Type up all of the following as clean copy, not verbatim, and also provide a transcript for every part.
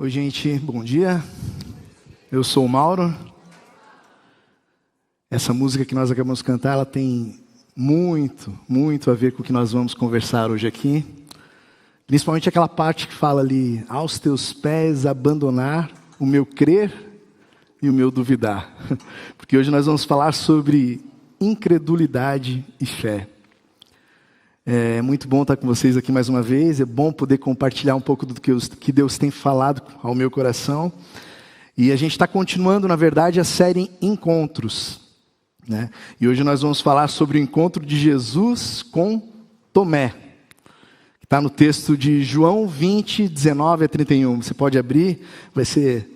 Oi, gente, bom dia. Eu sou o Mauro. Essa música que nós acabamos de cantar, ela tem muito a ver com o que nós vamos conversar hoje aqui. Principalmente aquela parte que fala ali: aos teus pés abandonar o meu crer e o meu duvidar. Porque hoje nós vamos falar sobre incredulidade e fé. É muito bom estar com vocês aqui mais uma vez. É bom poder compartilhar um pouco do que Deus tem falado ao meu coração. E a gente está continuando, na verdade, a série Encontros, né? E hoje nós vamos falar sobre o encontro de Jesus com Tomé, que está no texto de João 20, 19 a 31. Você pode abrir, vai ser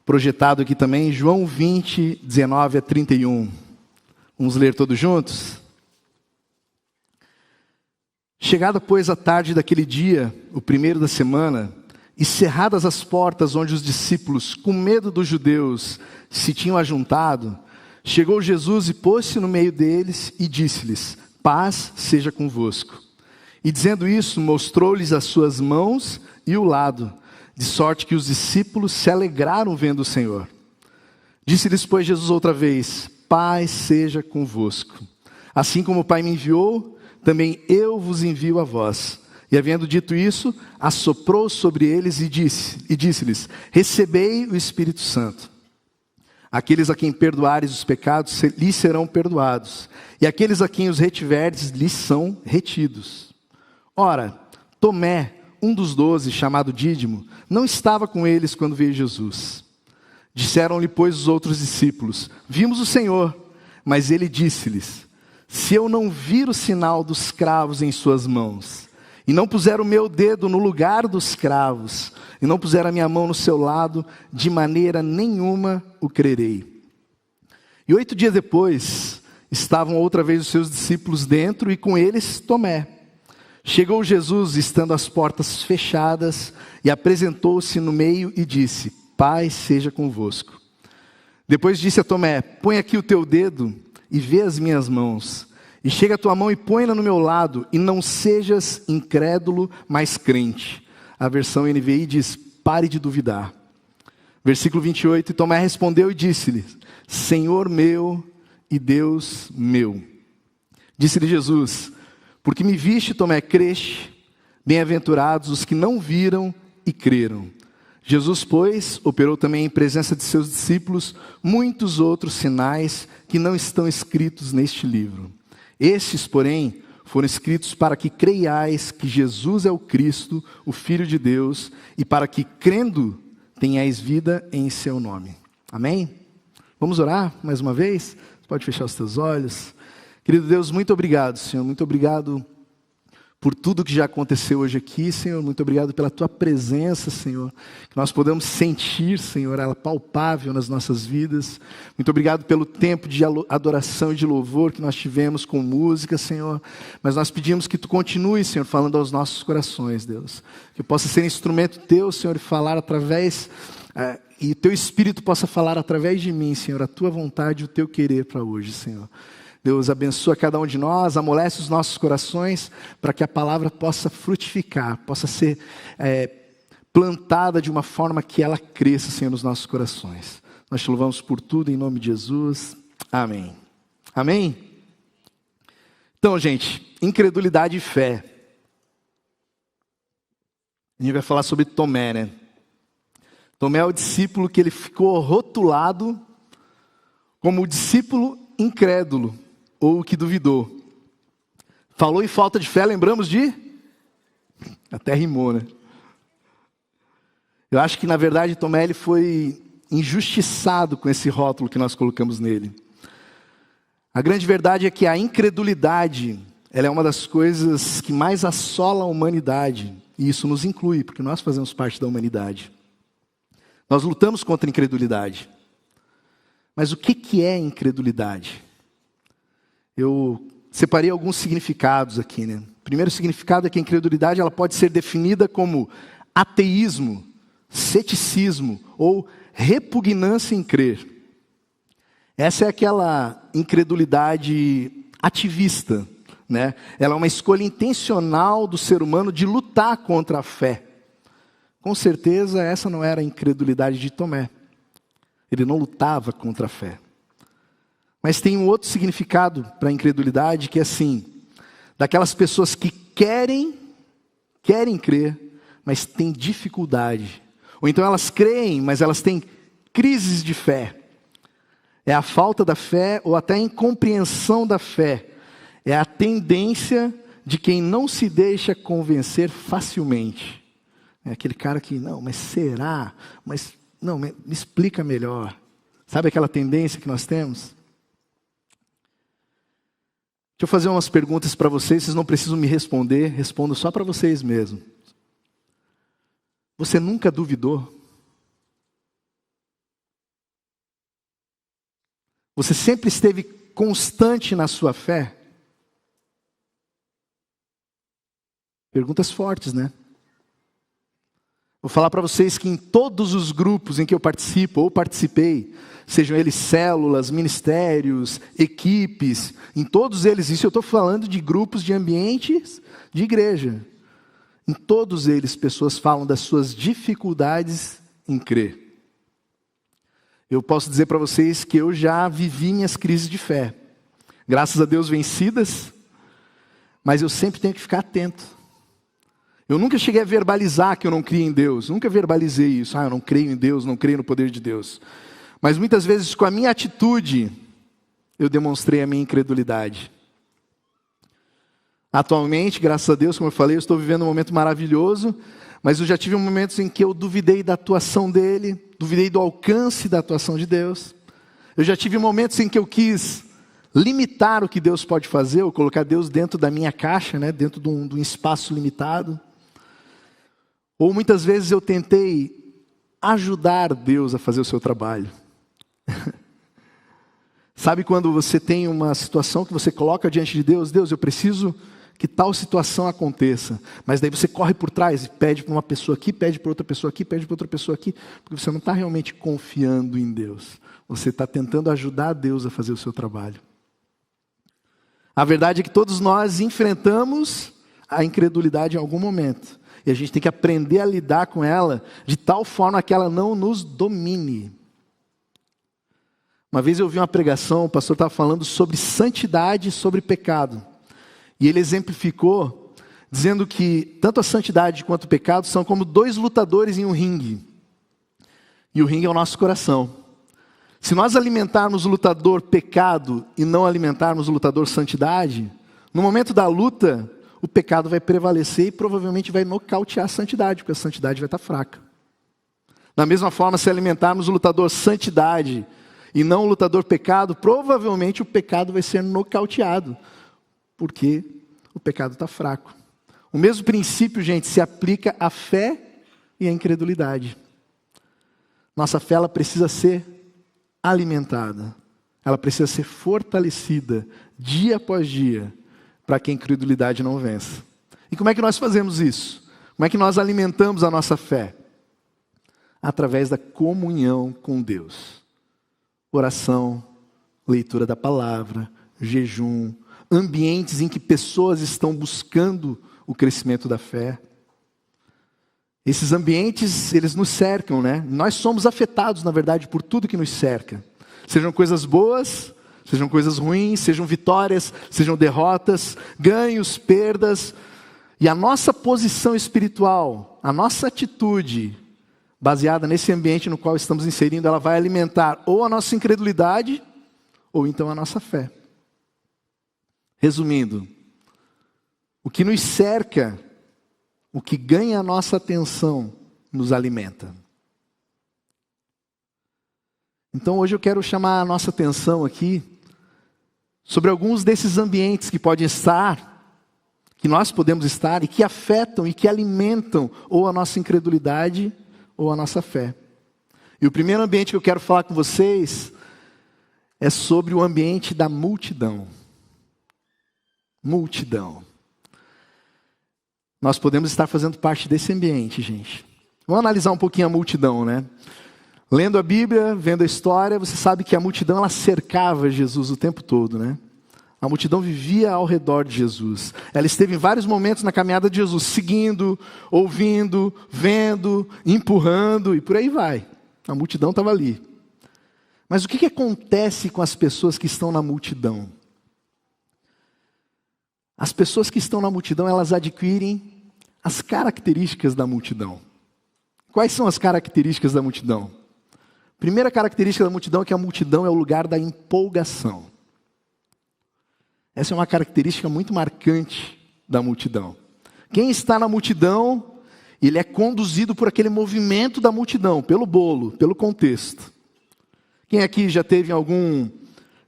projetado aqui também, João 20, 19 a 31. Vamos ler todos juntos? Chegada, pois, a tarde daquele dia, o primeiro da semana, e cerradas as portas onde os discípulos, com medo dos judeus, se tinham ajuntado, chegou Jesus e pôs-se no meio deles e disse-lhes: paz seja convosco. E dizendo isso, mostrou-lhes as suas mãos e o lado, de sorte que os discípulos se alegraram vendo o Senhor. Disse-lhes, pois, Jesus outra vez: paz seja convosco. Assim como o Pai me enviou, também eu vos envio a vós. E havendo dito isso, assoprou sobre eles e disse-lhes: recebei o Espírito Santo. Aqueles a quem perdoares os pecados, lhes serão perdoados. E aqueles a quem os retiverdes, lhes são retidos. Ora, Tomé, um dos 12, chamado Dídimo, não estava com eles quando veio Jesus. Disseram-lhe, pois, os outros discípulos: vimos o Senhor. Mas ele disse-lhes: se eu não vir o sinal dos cravos em suas mãos, e não puser o meu dedo no lugar dos cravos, e não puser a minha mão no seu lado, de maneira nenhuma o crerei. E 8 dias depois, estavam outra vez os seus discípulos dentro, e com eles Tomé. Chegou Jesus, estando as portas fechadas, e apresentou-se no meio e disse: paz seja convosco. Depois disse a Tomé: põe aqui o teu dedo e vê as minhas mãos, e chega a tua mão e põe-na no meu lado, e não sejas incrédulo, mas crente. A versão NVI diz: pare de duvidar. Versículo 28, e Tomé respondeu e disse-lhe: Senhor meu e Deus meu. Disse-lhe Jesus: porque me viste, Tomé, creste. Bem-aventurados os que não viram e creram. Jesus, pois, operou também em presença de seus discípulos muitos outros sinais que não estão escritos neste livro. Estes, porém, foram escritos para que creiais que Jesus é o Cristo, o Filho de Deus, e para que, crendo, tenhais vida em seu nome. Amém? Vamos orar mais uma vez? Você pode fechar os teus olhos. Querido Deus, muito obrigado, Senhor. Muito obrigado por tudo que já aconteceu hoje aqui, Senhor. Muito obrigado pela Tua presença, Senhor. Que nós podemos sentir, Senhor, ela palpável nas nossas vidas. Muito obrigado pelo tempo de adoração e de louvor que nós tivemos com música, Senhor. Mas nós pedimos que Tu continue, Senhor, falando aos nossos corações, Deus. Que eu possa ser instrumento Teu, Senhor, e falar através... e Teu Espírito possa falar através de mim, Senhor, a Tua vontade e o Teu querer para hoje, Senhor. Deus abençoa cada um de nós, amolece os nossos corações, para que a palavra possa frutificar, possa ser plantada de uma forma que ela cresça, Senhor, nos nossos corações. Nós te louvamos por tudo, em nome de Jesus. Amém. Amém? Então, gente, incredulidade e fé. A gente vai falar sobre Tomé, né? Tomé é o discípulo que ele ficou rotulado como o discípulo incrédulo, ou que duvidou. Falou em falta de fé, lembramos de? Até rimou, né? Eu acho que, na verdade, Tomé ele foi injustiçado com esse rótulo que nós colocamos nele. A grande verdade é que a incredulidade, ela é uma das coisas que mais assola a humanidade. E isso nos inclui, porque nós fazemos parte da humanidade. Nós lutamos contra a incredulidade. Mas o que é incredulidade? Eu separei alguns significados aqui, né? O primeiro significado é que a incredulidade ela pode ser definida como ateísmo, ceticismo ou repugnância em crer. Essa é aquela incredulidade ativista, né? Ela é uma escolha intencional do ser humano de lutar contra a fé. Com certeza essa não era a incredulidade de Tomé. Ele não lutava contra a fé. Mas tem um outro significado para a incredulidade, que é assim, daquelas pessoas que querem crer, mas têm dificuldade. Ou então elas creem, mas elas têm crises de fé. É a falta da fé ou até a incompreensão da fé. É a tendência de quem não se deixa convencer facilmente. É aquele cara que, não, mas será? Mas, não, me explica melhor. Sabe aquela tendência que nós temos? Deixa eu fazer umas perguntas para vocês não precisam me responder, respondo só para vocês mesmo. Você nunca duvidou? Você sempre esteve constante na sua fé? Perguntas fortes, né? Vou falar para vocês que em todos os grupos em que eu participo ou participei, sejam eles células, ministérios, equipes, em todos eles, isso eu estou falando de grupos de ambientes de igreja. Em todos eles, pessoas falam das suas dificuldades em crer. Eu posso dizer para vocês que eu já vivi minhas crises de fé. Graças a Deus vencidas, mas eu sempre tenho que ficar atento. Eu nunca cheguei a verbalizar que eu não crio em Deus. Nunca verbalizei isso. Eu não creio em Deus, não creio no poder de Deus. Mas muitas vezes com a minha atitude, eu demonstrei a minha incredulidade. Atualmente, graças a Deus, como eu falei, eu estou vivendo um momento maravilhoso, mas eu já tive momentos em que eu duvidei da atuação dele, duvidei do alcance da atuação de Deus. Eu já tive momentos em que eu quis limitar o que Deus pode fazer, ou colocar Deus dentro da minha caixa, né, dentro de um espaço limitado. Ou muitas vezes eu tentei ajudar Deus a fazer o seu trabalho. Sabe quando você tem uma situação que você coloca diante de Deus, Deus, eu preciso que tal situação aconteça. Mas daí você corre por trás e pede para uma pessoa aqui, pede para outra pessoa aqui, pede para outra pessoa aqui, porque você não está realmente confiando em Deus. Você está tentando ajudar Deus a fazer o seu trabalho. A verdade é que todos nós enfrentamos a incredulidade em algum momento. E a gente tem que aprender a lidar com ela de tal forma que ela não nos domine. Uma vez eu ouvi uma pregação, o pastor estava falando sobre santidade e sobre pecado. E ele exemplificou, dizendo que tanto a santidade quanto o pecado são como dois lutadores em um ringue. E o ringue é o nosso coração. Se nós alimentarmos o lutador pecado e não alimentarmos o lutador santidade, no momento da luta, o pecado vai prevalecer e provavelmente vai nocautear a santidade, porque a santidade vai estar fraca. Da mesma forma, se alimentarmos o lutador santidade e não o lutador pecado, provavelmente o pecado vai ser nocauteado, porque o pecado está fraco. O mesmo princípio, gente, se aplica à fé e à incredulidade. Nossa fé, ela precisa ser alimentada, ela precisa ser fortalecida dia após dia, para que a incredulidade não vença. E como é que nós fazemos isso? Como é que nós alimentamos a nossa fé? Através da comunhão com Deus. Oração, leitura da palavra, jejum, ambientes em que pessoas estão buscando o crescimento da fé. Esses ambientes, eles nos cercam, né? Nós somos afetados, na verdade, por tudo que nos cerca. Sejam coisas boas, sejam coisas ruins, sejam vitórias, sejam derrotas, ganhos, perdas. E a nossa posição espiritual, a nossa atitude, baseada nesse ambiente no qual estamos inserindo, ela vai alimentar ou a nossa incredulidade, ou então a nossa fé. Resumindo, o que nos cerca, o que ganha a nossa atenção, nos alimenta. Então hoje eu quero chamar a nossa atenção aqui sobre alguns desses ambientes que podem estar, que nós podemos estar e que afetam e que alimentam ou a nossa incredulidade ou a nossa fé. E o primeiro ambiente que eu quero falar com vocês é sobre o ambiente da multidão. Multidão. Nós podemos estar fazendo parte desse ambiente, gente. Vamos analisar um pouquinho a multidão, né? Lendo a Bíblia, vendo a história, você sabe que a multidão ela cercava Jesus o tempo todo, né? A multidão vivia ao redor de Jesus. Ela esteve em vários momentos na caminhada de Jesus, seguindo, ouvindo, vendo, empurrando e por aí vai. A multidão estava ali. Mas o que acontece com as pessoas que estão na multidão? As pessoas que estão na multidão, elas adquirem as características da multidão. Quais são as características da multidão? Primeira característica da multidão é que a multidão é o lugar da empolgação. Essa é uma característica muito marcante da multidão. Quem está na multidão, ele é conduzido por aquele movimento da multidão, pelo bolo, pelo contexto. Quem aqui já teve algum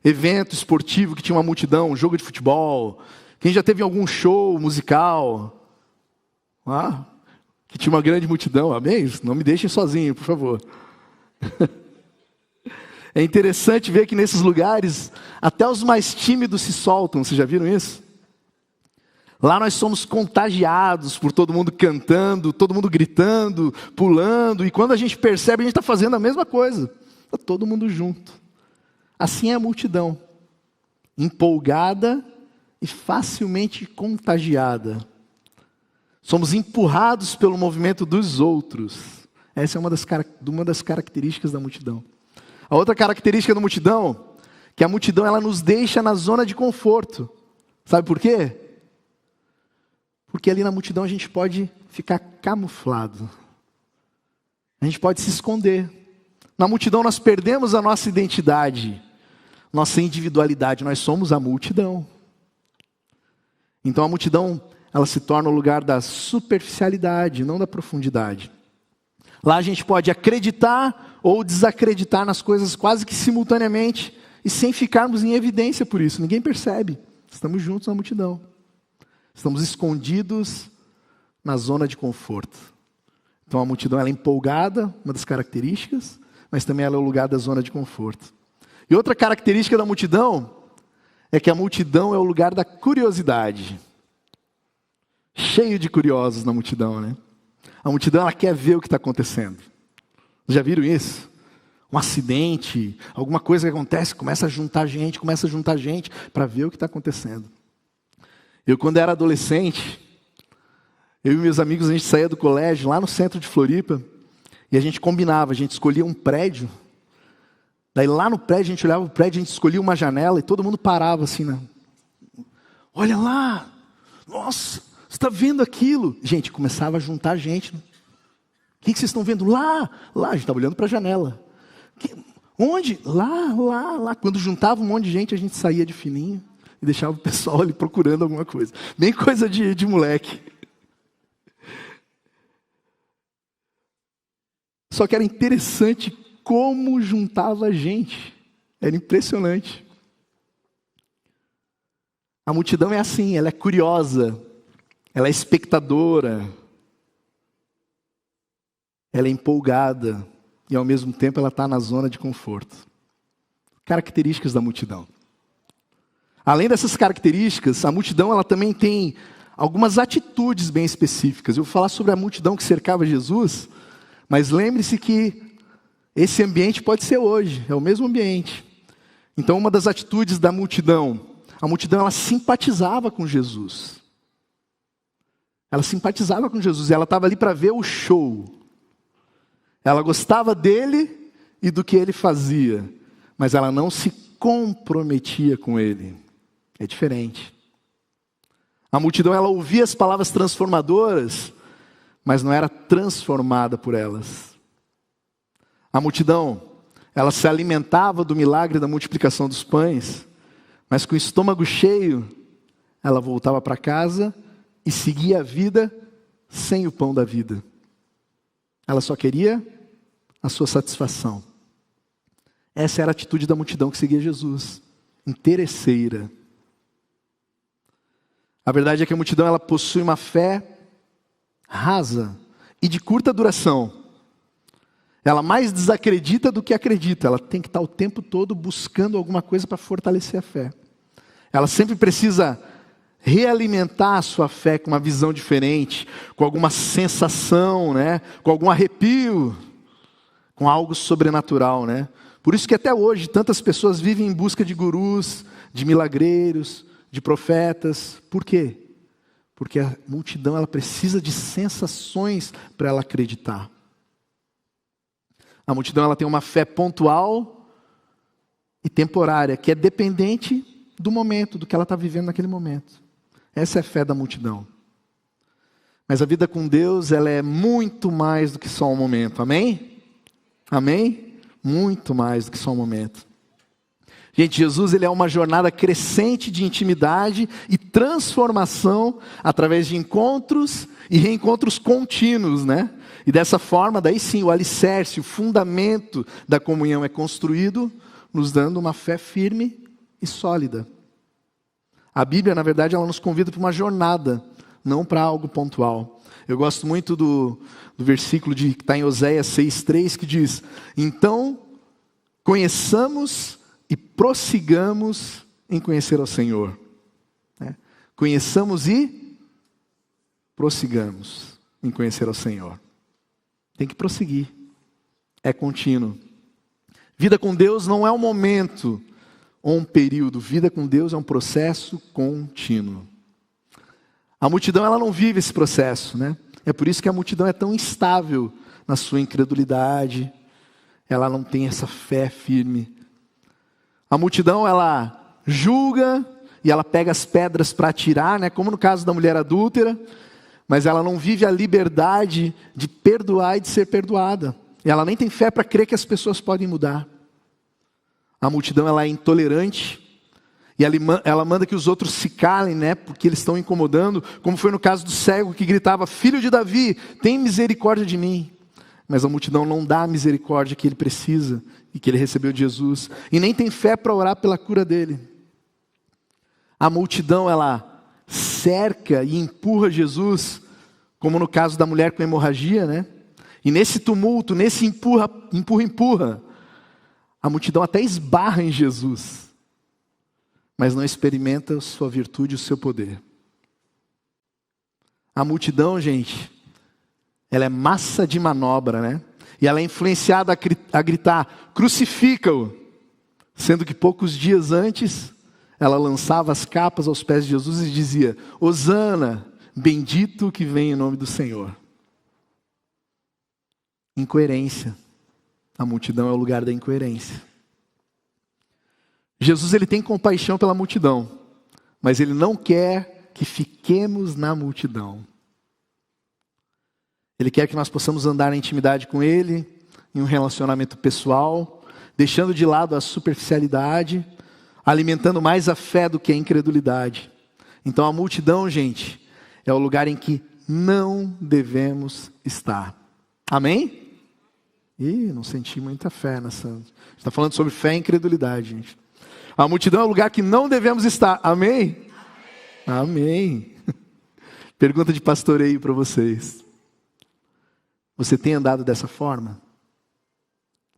evento esportivo que tinha uma multidão, um jogo de futebol? Quem já teve algum show musical? Que tinha uma grande multidão, amém? Não me deixem sozinho, por favor. É interessante ver que nesses lugares, até os mais tímidos se soltam, vocês já viram isso? Lá nós somos contagiados por todo mundo cantando, todo mundo gritando, pulando, e quando a gente percebe, a gente está fazendo a mesma coisa. Está todo mundo junto. Assim é a multidão, empolgada e facilmente contagiada. Somos empurrados pelo movimento dos outros. Essa é uma das características da multidão. A outra característica da multidão, que a multidão ela nos deixa na zona de conforto. Sabe por quê? Porque ali na multidão a gente pode ficar camuflado. A gente pode se esconder. Na multidão nós perdemos a nossa identidade, nossa individualidade. Nós somos a multidão. Então a multidão, ela se torna o lugar da superficialidade, não da profundidade. Lá a gente pode acreditar ou desacreditar nas coisas quase que simultaneamente e sem ficarmos em evidência por isso. Ninguém percebe. Estamos juntos na multidão. Estamos escondidos na zona de conforto. Então a multidão ela é empolgada, uma das características, mas também ela é o lugar da zona de conforto. E outra característica da multidão é que a multidão é o lugar da curiosidade. Cheio de curiosos na multidão, né? A multidão ela quer ver o que está acontecendo. Já viram isso? Um acidente, alguma coisa que acontece, começa a juntar gente para ver o que está acontecendo. Eu, quando era adolescente, eu e meus amigos, a gente saía do colégio, lá no centro de Floripa, e a gente combinava, a gente escolhia um prédio, daí lá no prédio, a gente olhava o prédio, a gente escolhia uma janela, e todo mundo parava assim, né? Olha lá, nossa, você está vendo aquilo? Gente, começava a juntar gente. O que vocês estão vendo? Lá, a gente estava olhando para a janela. Onde? Lá. Quando juntava um monte de gente, a gente saía de fininho e deixava o pessoal ali procurando alguma coisa. Bem coisa de moleque. Só que era interessante como juntava a gente. Era impressionante. A multidão é assim, ela é curiosa, ela é espectadora, ela é empolgada e ao mesmo tempo ela está na zona de conforto. Características da multidão. Além dessas características, a multidão ela também tem algumas atitudes bem específicas. Eu vou falar sobre a multidão que cercava Jesus, mas lembre-se que esse ambiente pode ser hoje, é o mesmo ambiente. Então uma das atitudes da multidão, a multidão ela simpatizava com Jesus. Ela simpatizava com Jesus, ela estava ali para ver o show. Ela gostava dele e do que ele fazia, mas ela não se comprometia com ele. É diferente. A multidão ela ouvia as palavras transformadoras, mas não era transformada por elas. A multidão, ela se alimentava do milagre da multiplicação dos pães, mas com o estômago cheio, ela voltava para casa e seguia a vida sem o pão da vida. Ela só queria a sua satisfação. Essa era a atitude da multidão que seguia Jesus, interesseira. A verdade é que a multidão ela possui uma fé rasa e de curta duração. Ela mais desacredita do que acredita. Ela tem que estar o tempo todo buscando alguma coisa para fortalecer a fé. Ela sempre precisa realimentar a sua fé com uma visão diferente, com alguma sensação, né? Com algum arrepio, com algo sobrenatural, né? Por isso que até hoje tantas pessoas vivem em busca de gurus, de milagreiros, de profetas. Por quê? Porque a multidão ela precisa de sensações para ela acreditar. A multidão ela tem uma fé pontual e temporária, que é dependente do momento, do que ela está vivendo naquele momento. Essa é a fé da multidão. Mas a vida com Deus, ela é muito mais do que só um momento, amém? Amém? Muito mais do que só um momento. Gente, Jesus ele é uma jornada crescente de intimidade e transformação através de encontros e reencontros contínuos, né? E dessa forma, daí sim, o alicerce, o fundamento da comunhão é construído, nos dando uma fé firme e sólida. A Bíblia, na verdade, ela nos convida para uma jornada, não para algo pontual. Eu gosto muito do versículo que está em Oséias 6,3, que diz: então, conheçamos e prossigamos em conhecer ao Senhor. Conheçamos e prossigamos em conhecer ao Senhor. Tem que prosseguir. É contínuo. Vida com Deus não é um momento ou um período. Vida com Deus é um processo contínuo. A multidão ela não vive esse processo, né? É por isso que a multidão é tão instável na sua incredulidade. Ela não tem essa fé firme. A multidão ela julga e ela pega as pedras para atirar, né? Como no caso da mulher adúltera. Mas ela não vive a liberdade de perdoar e de ser perdoada. E ela nem tem fé para crer que as pessoas podem mudar. A multidão ela é intolerante. E ela manda que os outros se calem, né? Porque eles estão incomodando. Como foi no caso do cego que gritava: filho de Davi, tem misericórdia de mim. Mas a multidão não dá a misericórdia que ele precisa e que ele recebeu de Jesus. E nem tem fé para orar pela cura dele. A multidão ela cerca e empurra Jesus, como no caso da mulher com hemorragia, né? E nesse tumulto, nesse empurra, a multidão até esbarra em Jesus, mas não experimenta sua virtude e o seu poder. A multidão, gente, ela é massa de manobra, né? E ela é influenciada a gritar: crucifica-o, sendo que poucos dias antes ela lançava as capas aos pés de Jesus e dizia: Hosana, bendito que vem em nome do Senhor. Incoerência. A multidão é o lugar da incoerência. Jesus ele tem compaixão pela multidão, mas ele não quer que fiquemos na multidão. Ele quer que nós possamos andar na intimidade com ele, em um relacionamento pessoal, deixando de lado a superficialidade, alimentando mais a fé do que a incredulidade. Então a multidão, gente, é o lugar em que não devemos estar. Amém? Ih, não senti muita fé nessa. A gente está falando sobre fé e incredulidade, gente. A multidão é o lugar que não devemos estar. Amém? Amém. Pergunta de pastoreio para vocês. Você tem andado dessa forma?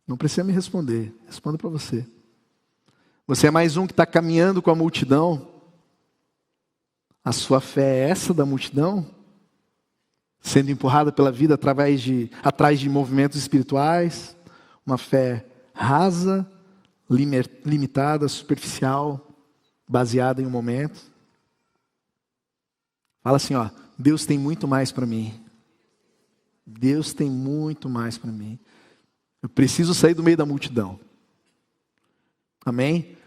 Não precisa me responder. Responda para você. Você é mais um que está caminhando com a multidão? A sua fé é essa da multidão? Sendo empurrada pela vida atrás de movimentos espirituais? Uma fé rasa, limitada, superficial, baseada em um momento? Fala assim, ó: Deus tem muito mais para mim. Deus tem muito mais para mim. Eu preciso sair do meio da multidão. Amém?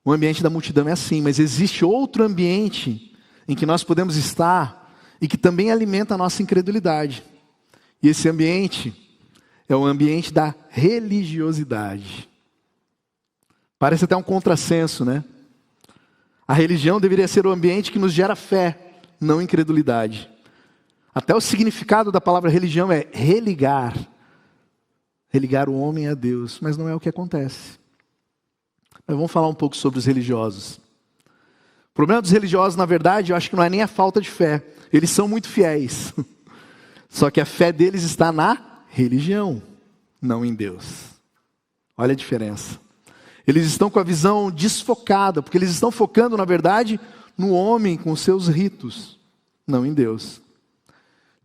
O ambiente da multidão é assim, mas existe outro ambiente em que nós podemos estar e que também alimenta a nossa incredulidade. E esse ambiente é o ambiente da religiosidade. Parece até um contrassenso, né? A religião deveria ser o ambiente que nos gera fé, não incredulidade. Até o significado da palavra religião é religar. Religar o homem a Deus, mas não é o que acontece. Mas vamos falar um pouco sobre os religiosos. O problema dos religiosos, na verdade, eu acho que não é nem a falta de fé. Eles são muito fiéis. Só que a fé deles está na religião, não em Deus. Olha a diferença. Eles estão com a visão desfocada, porque eles estão focando, na verdade, no homem com os seus ritos, não em Deus.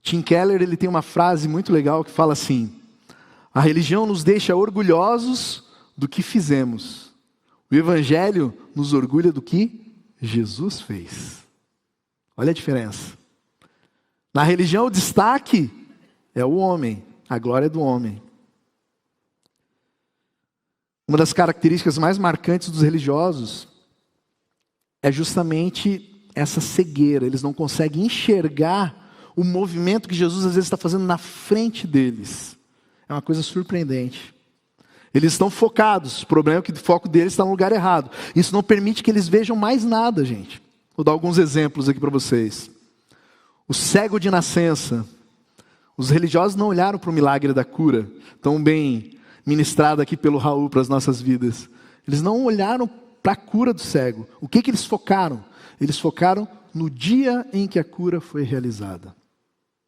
Tim Keller ele tem uma frase muito legal que fala assim: a religião nos deixa orgulhosos do que fizemos. O Evangelho nos orgulha do que Jesus fez. Olha a diferença. Na religião, o destaque é o homem, a glória é do homem. Uma das características mais marcantes dos religiosos é justamente essa cegueira. Eles não conseguem enxergar o movimento que Jesus às vezes está fazendo na frente deles. É uma coisa surpreendente. Eles estão focados, o problema é que o foco deles está no lugar errado. Isso não permite que eles vejam mais nada, gente. Vou dar alguns exemplos aqui para vocês. O cego de nascença. Os religiosos não olharam para o milagre da cura, tão bem ministrado aqui pelo Raul para as nossas vidas. Eles não olharam para a cura do cego. O que eles focaram? Eles focaram no dia em que a cura foi realizada.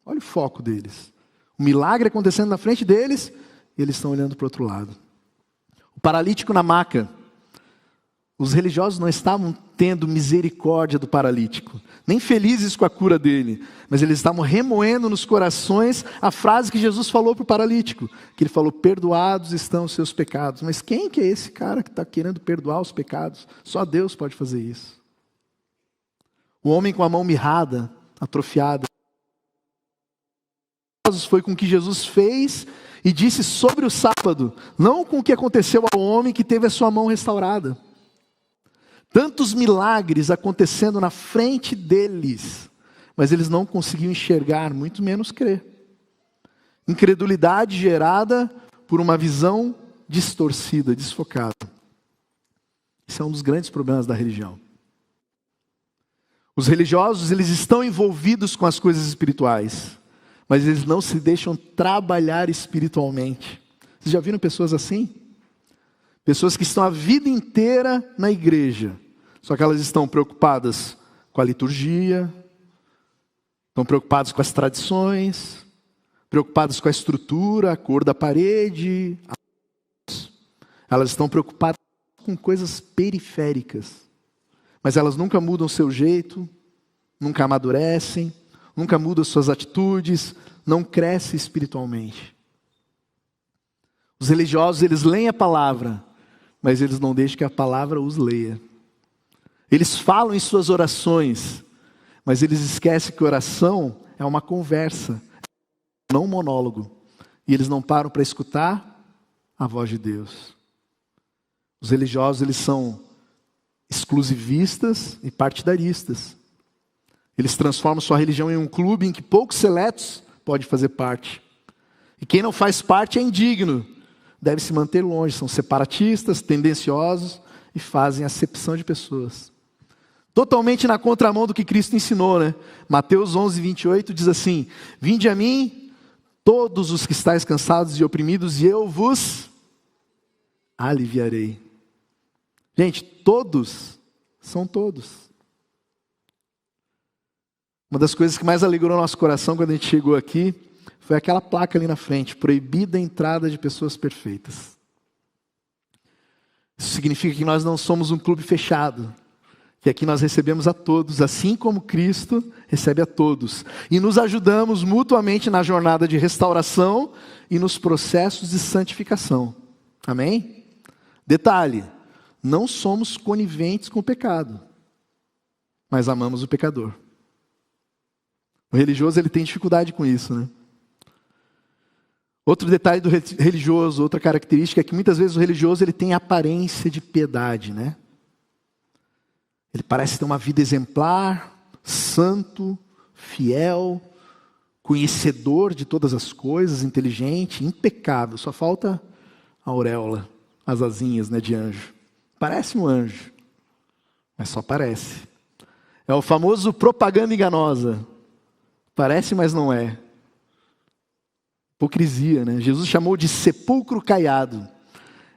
Olha o foco deles. O milagre acontecendo na frente deles, e eles estão olhando para o outro lado. O paralítico na maca. Os religiosos não estavam tendo misericórdia do paralítico, nem felizes com a cura dele, mas eles estavam remoendo nos corações a frase que Jesus falou para o paralítico, que ele falou: perdoados estão os seus pecados. Mas quem que é esse cara que está querendo perdoar os pecados? Só Deus pode fazer isso. O homem com a mão mirrada, atrofiada, foi com o que Jesus fez e disse sobre o sábado, não com o que aconteceu ao homem que teve a sua mão restaurada. Tantos milagres acontecendo na frente deles, mas eles não conseguiam enxergar, muito menos crer. Incredulidade gerada por uma visão distorcida, desfocada. Esse é um dos grandes problemas da religião. Os religiosos, eles estão envolvidos com as coisas espirituais, mas eles não se deixam trabalhar espiritualmente. Vocês já viram pessoas assim? Pessoas que estão a vida inteira na igreja, só que elas estão preocupadas com a liturgia, estão preocupadas com as tradições, preocupadas com a estrutura, a cor da parede. Elas estão preocupadas com coisas periféricas, mas elas nunca mudam o seu jeito, nunca amadurecem, nunca mudam suas atitudes, não crescem espiritualmente. Os religiosos, eles leem a palavra, mas eles não deixam que a palavra os leia. Eles falam em suas orações, mas eles esquecem que oração é uma conversa, não um monólogo. E eles não param para escutar a voz de Deus. Os religiosos, eles são exclusivistas e partidaristas. Eles transformam sua religião em um clube em que poucos seletos podem fazer parte. E quem não faz parte é indigno, deve se manter longe. São separatistas, tendenciosos e fazem acepção de pessoas. Totalmente na contramão do que Cristo ensinou, né? Mateus 11:28 diz assim: vinde a mim, todos os que estáis cansados e oprimidos, e eu vos aliviarei. Gente, todos são todos. Uma das coisas que mais alegrou nosso coração quando a gente chegou aqui foi aquela placa ali na frente: proibida a entrada de pessoas perfeitas. Isso significa que nós não somos um clube fechado, que aqui nós recebemos a todos, assim como Cristo recebe a todos. E nos ajudamos mutuamente na jornada de restauração e nos processos de santificação. Amém? Detalhe, não somos coniventes com o pecado, mas amamos o pecador. O religioso, ele tem dificuldade com isso, né? Outro detalhe do religioso, outra característica é que muitas vezes o religioso, ele tem aparência de piedade, né? Ele parece ter uma vida exemplar, santo, fiel, conhecedor de todas as coisas, inteligente, impecável. Só falta a auréola, as asinhas, né, de anjo. Parece um anjo, mas só parece. É o famoso propaganda enganosa. Parece, mas não é. Hipocrisia, né? Jesus chamou de sepulcro caiado.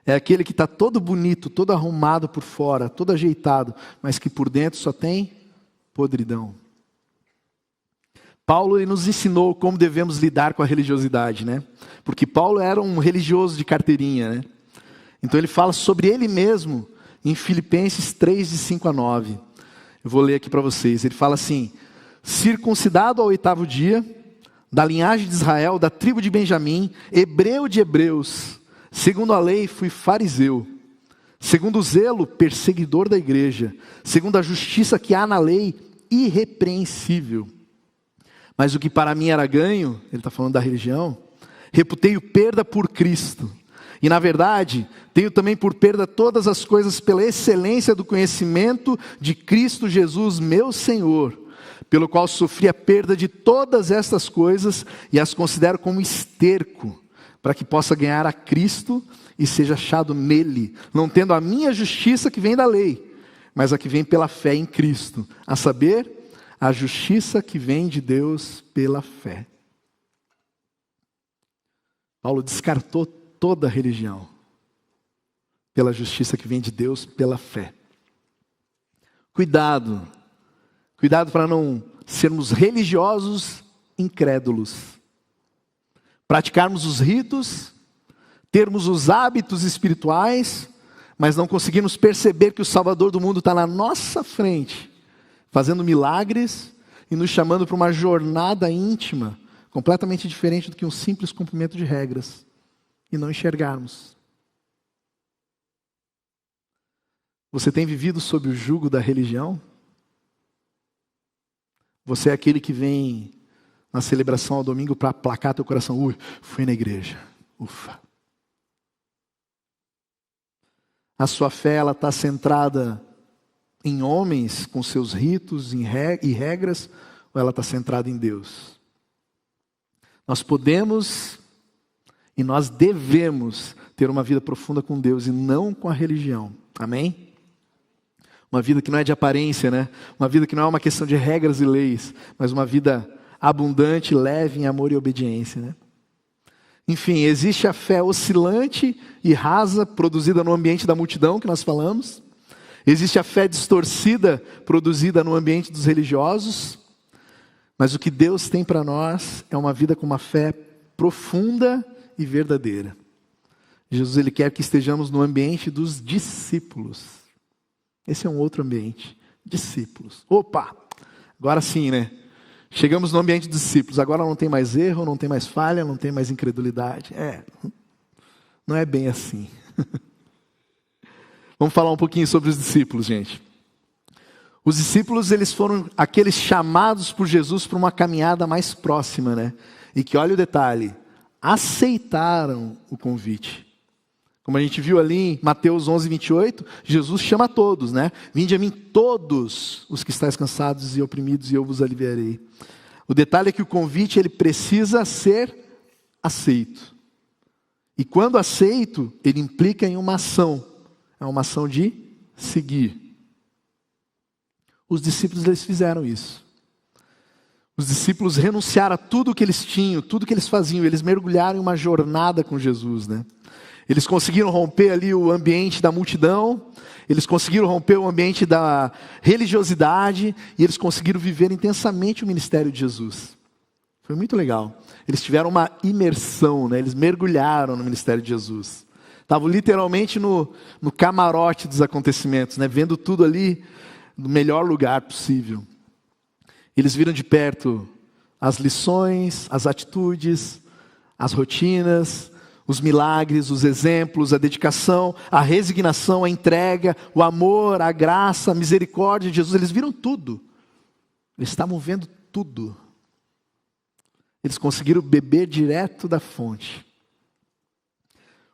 É aquele que está todo bonito, todo arrumado por fora, todo ajeitado, mas que por dentro só tem podridão. Paulo, ele nos ensinou como devemos lidar com a religiosidade, né? Porque Paulo era um religioso de carteirinha, né? Então ele fala sobre ele mesmo em Filipenses 3, de 5 a 9. Eu vou ler aqui para vocês. Ele fala assim: circuncidado ao 8º dia, da linhagem de Israel, da tribo de Benjamim, hebreu de hebreus, Segundo a lei, fui fariseu. Segundo o zelo, perseguidor da igreja. Segundo a justiça que há na lei, irrepreensível. Mas o que para mim era ganho, ele está falando da religião, reputei-o perda por Cristo. E na verdade, tenho também por perda todas as coisas pela excelência do conhecimento de Cristo Jesus, meu Senhor, pelo qual sofri a perda de todas estas coisas e as considero como esterco, para que possa ganhar a Cristo e seja achado nele, não tendo a minha justiça que vem da lei, mas a que vem pela fé em Cristo, a saber, a justiça que vem de Deus pela fé. Paulo descartou toda a religião pela justiça que vem de Deus pela fé. Cuidado para não sermos religiosos incrédulos, praticarmos os ritos, termos os hábitos espirituais, mas não conseguirmos perceber que o Salvador do mundo está na nossa frente, fazendo milagres e nos chamando para uma jornada íntima, completamente diferente do que um simples cumprimento de regras, e não enxergarmos. Você tem vivido sob o jugo da religião? Você é aquele que vem na celebração ao domingo para aplacar teu coração. Fui na igreja. Ufa. A sua fé, ela está centrada em homens com seus ritos e regras, ou ela está centrada em Deus? Nós podemos e nós devemos ter uma vida profunda com Deus e não com a religião. Amém? Uma vida que não é de aparência, né? Uma vida que não é uma questão de regras e leis, mas uma vida abundante, leve em amor e obediência, né? Enfim, existe a fé oscilante e rasa, produzida no ambiente da multidão, que nós falamos. Existe a fé distorcida, produzida no ambiente dos religiosos. Mas o que Deus tem para nós é uma vida com uma fé profunda e verdadeira. Jesus, Ele quer que estejamos no ambiente dos discípulos. Esse é um outro ambiente. Discípulos. Opa! Agora sim, né? Chegamos no ambiente dos discípulos. Agora não tem mais erro, não tem mais falha, não tem mais incredulidade. Não é bem assim. Vamos falar um pouquinho sobre os discípulos, gente. Os discípulos, eles foram aqueles chamados por Jesus para uma caminhada mais próxima, né? E que, olha o detalhe, aceitaram o convite. Como a gente viu ali em Mateus 11, 28, Jesus chama a todos, né? Vinde a mim todos os que estáis cansados e oprimidos e eu vos aliviarei. O detalhe é que o convite, ele precisa ser aceito. E quando aceito, ele implica em uma ação. É uma ação de seguir. Os discípulos, eles fizeram isso. Os discípulos renunciaram a tudo que eles tinham, tudo que eles faziam. Eles mergulharam em uma jornada com Jesus, né? Eles conseguiram romper ali o ambiente da multidão, eles conseguiram romper o ambiente da religiosidade, e eles conseguiram viver intensamente o ministério de Jesus. Foi muito legal. Eles tiveram uma imersão, né? Eles mergulharam no ministério de Jesus. Estavam literalmente no camarote dos acontecimentos, né? Vendo tudo ali no melhor lugar possível. Eles viram de perto as lições, as atitudes, as rotinas, os milagres, os exemplos, a dedicação, a resignação, a entrega, o amor, a graça, a misericórdia de Jesus. Eles viram tudo. Eles estavam vendo tudo. Eles conseguiram beber direto da fonte.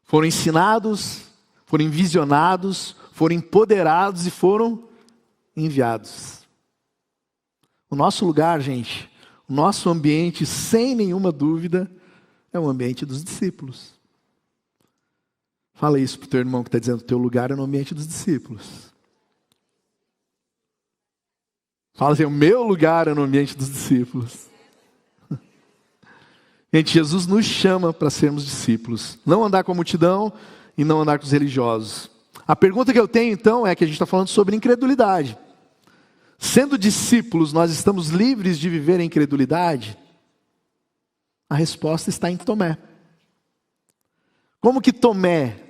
Foram ensinados, foram envisionados, foram empoderados e foram enviados. O nosso lugar, gente, o nosso ambiente, sem nenhuma dúvida, é o ambiente dos discípulos. Fala isso para o teu irmão que está dizendo, teu lugar é no ambiente dos discípulos. Fala assim, o meu lugar é no ambiente dos discípulos. Gente, Jesus nos chama para sermos discípulos. Não andar com a multidão e não andar com os religiosos. A pergunta que eu tenho então é que a gente está falando sobre incredulidade. Sendo discípulos, nós estamos livres de viver a incredulidade? A resposta está em Tomé. Como que Tomé,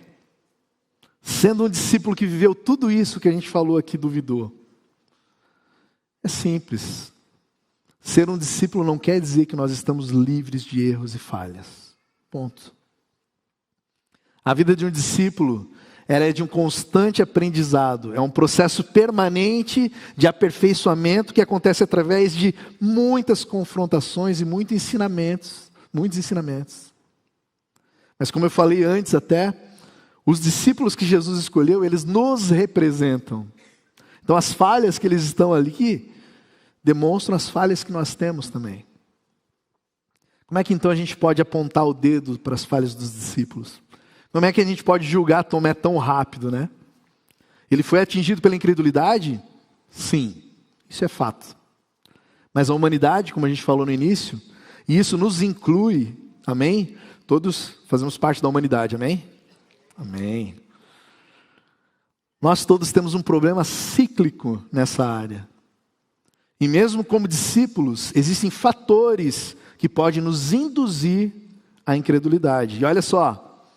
sendo um discípulo que viveu tudo isso que a gente falou aqui, duvidou? É simples. Ser um discípulo não quer dizer que nós estamos livres de erros e falhas. Ponto. A vida de um discípulo, ela é de um constante aprendizado, é um processo permanente de aperfeiçoamento que acontece através de muitas confrontações e muitos ensinamentos. Mas como eu falei antes até, os discípulos que Jesus escolheu, eles nos representam. Então as falhas que eles estão ali, demonstram as falhas que nós temos também. Como é que então a gente pode apontar o dedo para as falhas dos discípulos? Como é que a gente pode julgar Tomé tão rápido, né? Ele foi atingido pela incredulidade? Sim, isso é fato. Mas a humanidade, como a gente falou no início, e isso nos inclui, amém? Todos fazemos parte da humanidade, amém? Amém. Nós todos temos um problema cíclico nessa área. E mesmo como discípulos, existem fatores que podem nos induzir à incredulidade. E olha só,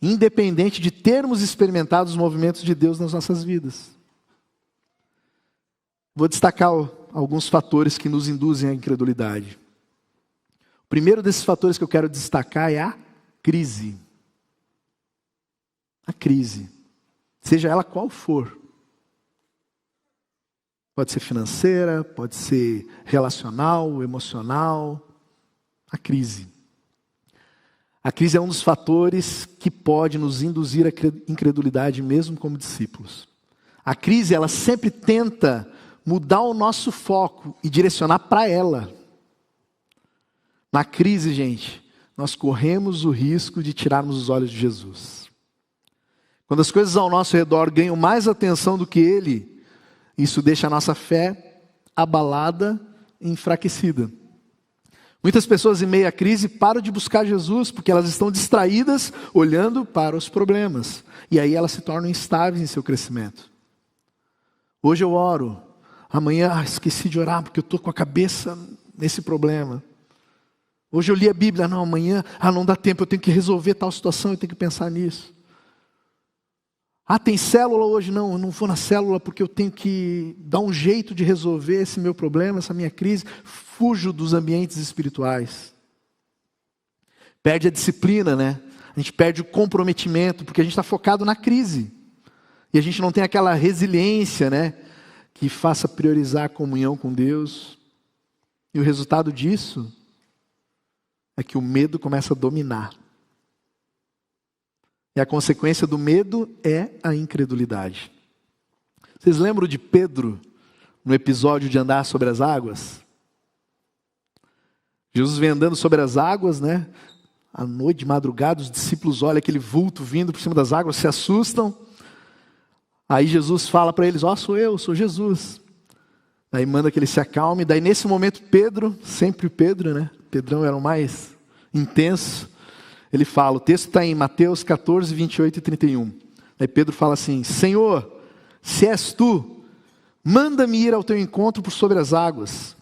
independente de termos experimentado os movimentos de Deus nas nossas vidas. Vou destacar alguns fatores que nos induzem à incredulidade. O primeiro desses fatores que eu quero destacar é a crise. A crise, seja ela qual for. Pode ser financeira, pode ser relacional, emocional. A crise. A crise é um dos fatores que pode nos induzir à incredulidade, mesmo como discípulos. A crise, ela sempre tenta mudar o nosso foco e direcionar para ela. Na crise, gente, nós corremos o risco de tirarmos os olhos de Jesus. Quando as coisas ao nosso redor ganham mais atenção do que Ele, isso deixa a nossa fé abalada e enfraquecida. Muitas pessoas em meio à crise param de buscar Jesus porque elas estão distraídas olhando para os problemas. E aí elas se tornam instáveis em seu crescimento. Hoje eu oro, amanhã esqueci de orar porque eu estou com a cabeça nesse problema. Hoje eu li a Bíblia, não, amanhã, não dá tempo, eu tenho que resolver tal situação, eu tenho que pensar nisso. Tem célula hoje? Não, eu não vou na célula porque eu tenho que dar um jeito de resolver esse meu problema, essa minha crise. Fujo dos ambientes espirituais. Perde a disciplina, né? A gente perde o comprometimento porque a gente está focado na crise. E a gente não tem aquela resiliência, né? Que faça priorizar a comunhão com Deus. E o resultado disso é que o medo começa a dominar. E a consequência do medo é a incredulidade. Vocês lembram de Pedro, no episódio de andar sobre as águas? Jesus vem andando sobre as águas, né? À noite, de madrugada, os discípulos olham aquele vulto vindo por cima das águas, se assustam. Aí Jesus fala para eles, sou eu, sou Jesus. Aí manda que ele se acalme. Daí nesse momento Pedro, sempre Pedro, né? Pedrão era o mais intenso. Ele fala, o texto está em Mateus 14, 28 e 31. Aí Pedro fala assim, Senhor, se és tu, manda-me ir ao teu encontro por sobre as águas.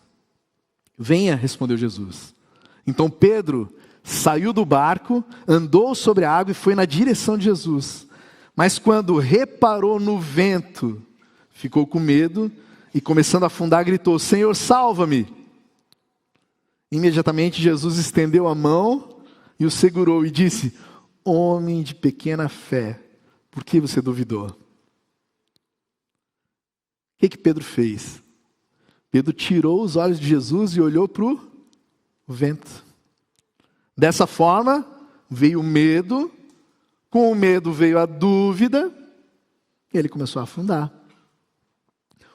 Venha, respondeu Jesus. Então Pedro saiu do barco, andou sobre a água e foi na direção de Jesus. Mas quando reparou no vento, ficou com medo e começando a afundar, gritou, Senhor, salva-me. Imediatamente Jesus estendeu a mão e o segurou e disse, homem de pequena fé, por que você duvidou? O que Pedro fez? Pedro tirou os olhos de Jesus e olhou para o vento. Dessa forma, veio o medo, com o medo veio a dúvida, e ele começou a afundar.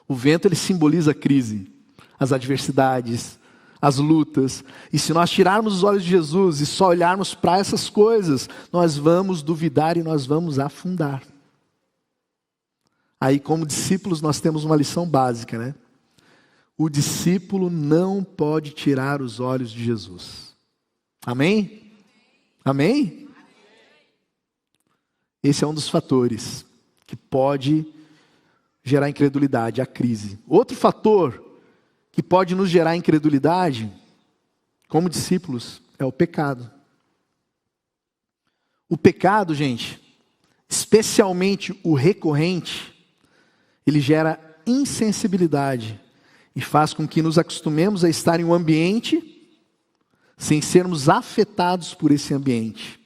O vento, ele simboliza a crise, as adversidades, as lutas. E se nós tirarmos os olhos de Jesus e só olharmos para essas coisas, nós vamos duvidar e nós vamos afundar. Aí, como discípulos, nós temos uma lição básica, né? O discípulo não pode tirar os olhos de Jesus. Amém? Amém? Esse é um dos fatores que pode gerar incredulidade, a crise. Outro fator que pode nos gerar incredulidade, como discípulos, é o pecado. O pecado, gente, especialmente o recorrente, ele gera insensibilidade e faz com que nos acostumemos a estar em um ambiente sem sermos afetados por esse ambiente.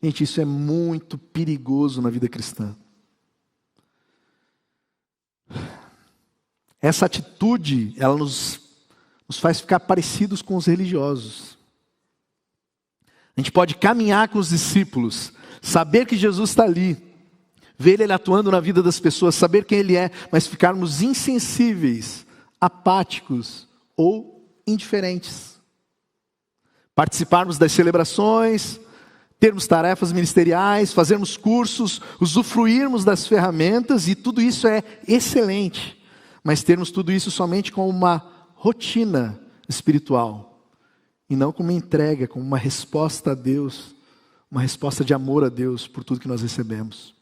Gente, isso é muito perigoso na vida cristã. Essa atitude, ela nos faz ficar parecidos com os religiosos. A gente pode caminhar com os discípulos, saber que Jesus está ali, ver Ele atuando na vida das pessoas, saber quem Ele é, mas ficarmos insensíveis, apáticos ou indiferentes. Participarmos das celebrações, termos tarefas ministeriais, fazermos cursos, usufruirmos das ferramentas, e tudo isso é excelente. Mas termos tudo isso somente como uma rotina espiritual, e não como uma entrega, como uma resposta a Deus, uma resposta de amor a Deus por tudo que nós recebemos.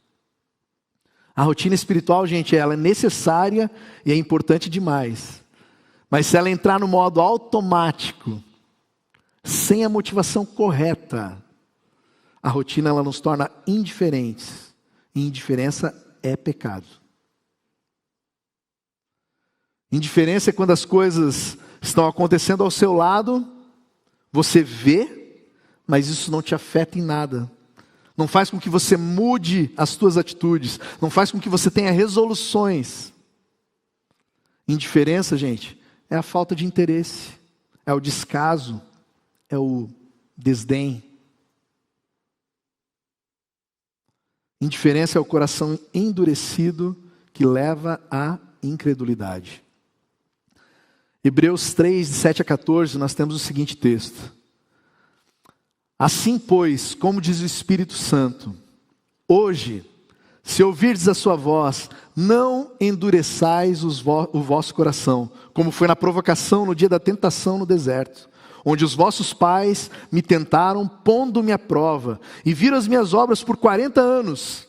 A rotina espiritual, gente, ela é necessária e é importante demais. Mas se ela entrar no modo automático, sem a motivação correta, a rotina ela nos torna indiferentes. E indiferença é pecado. Indiferença é quando as coisas estão acontecendo ao seu lado, você vê, mas isso não te afeta em nada. Não faz com que você mude as suas atitudes. Não faz com que você tenha resoluções. Indiferença, gente, é a falta de interesse. É o descaso. É o desdém. Indiferença é o coração endurecido que leva à incredulidade. Hebreus 3, de 7 a 14, nós temos o seguinte texto. Assim, pois, como diz o Espírito Santo, hoje, se ouvirdes a sua voz, não endureçais o vosso coração, como foi na provocação no dia da tentação no deserto, onde os vossos pais me tentaram, pondo-me à prova, e viram as minhas obras por 40 anos.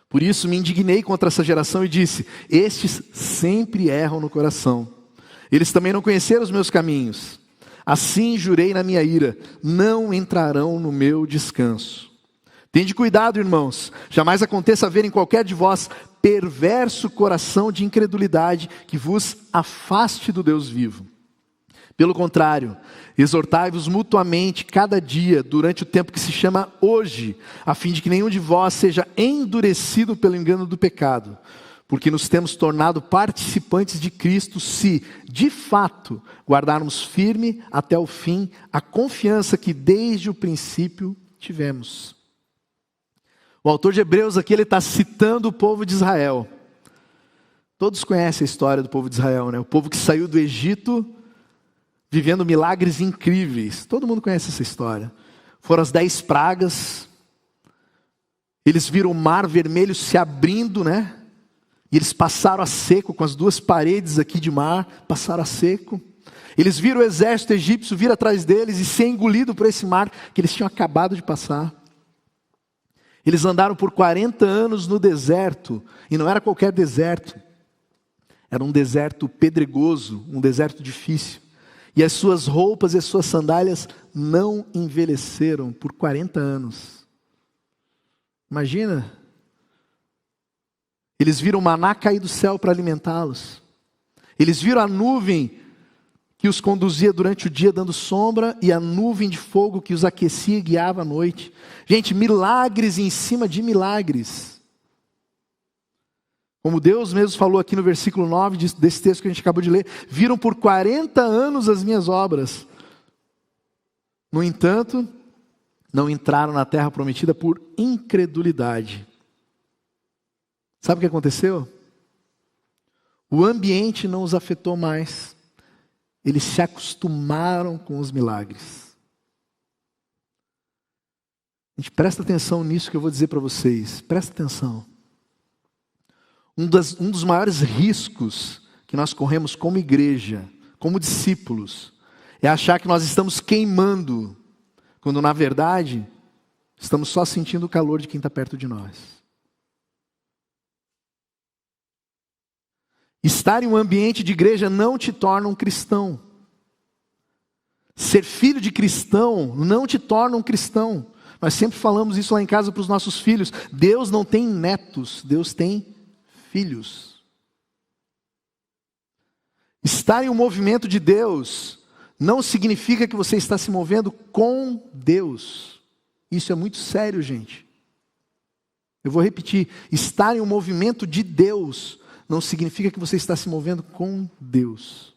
Por isso me indignei contra essa geração e disse, estes sempre erram no coração. Eles também não conheceram os meus caminhos. Assim jurei na minha ira, não entrarão no meu descanso. Tende cuidado, irmãos, jamais aconteça haver em qualquer de vós perverso coração de incredulidade que vos afaste do Deus vivo. Pelo contrário, exortai-vos mutuamente cada dia durante o tempo que se chama hoje, a fim de que nenhum de vós seja endurecido pelo engano do pecado, porque nos temos tornado participantes de Cristo se, de fato, guardarmos firme até o fim a confiança que desde o princípio tivemos. O autor de Hebreus aqui, ele está citando o povo de Israel. Todos conhecem a história do povo de Israel, né? O povo que saiu do Egito vivendo milagres incríveis. Todo mundo conhece essa história. Foram as 10 pragas. Eles viram o mar vermelho se abrindo, né? E eles passaram a seco com as 2 paredes aqui de mar. Passaram a seco. Eles viram o exército egípcio vir atrás deles e ser engolido por esse mar que eles tinham acabado de passar. Eles andaram por 40 anos no deserto. E não era qualquer deserto. Era um deserto pedregoso, um deserto difícil. E as suas roupas e as suas sandálias não envelheceram por 40 anos. Imagina. Eles viram o maná cair do céu para alimentá-los. Eles viram a nuvem que os conduzia durante o dia dando sombra e a nuvem de fogo que os aquecia e guiava à noite. Gente, milagres em cima de milagres. Como Deus mesmo falou aqui no versículo 9 desse texto que a gente acabou de ler, viram por 40 anos as minhas obras. No entanto, não entraram na terra prometida por incredulidade. Sabe o que aconteceu? O ambiente não os afetou mais. Eles se acostumaram com os milagres. A gente presta atenção nisso que eu vou dizer para vocês. Presta atenção. Um dos maiores riscos que nós corremos como igreja, como discípulos, é achar que nós estamos queimando, quando na verdade, estamos só sentindo o calor de quem está perto de nós. Estar em um ambiente de igreja não te torna um cristão. Ser filho de cristão não te torna um cristão. Nós sempre falamos isso lá em casa para os nossos filhos. Deus não tem netos, Deus tem filhos. Estar em um movimento de Deus não significa que você está se movendo com Deus. Isso é muito sério, gente. Eu vou repetir, estar em um movimento de Deus não significa que você está se movendo com Deus.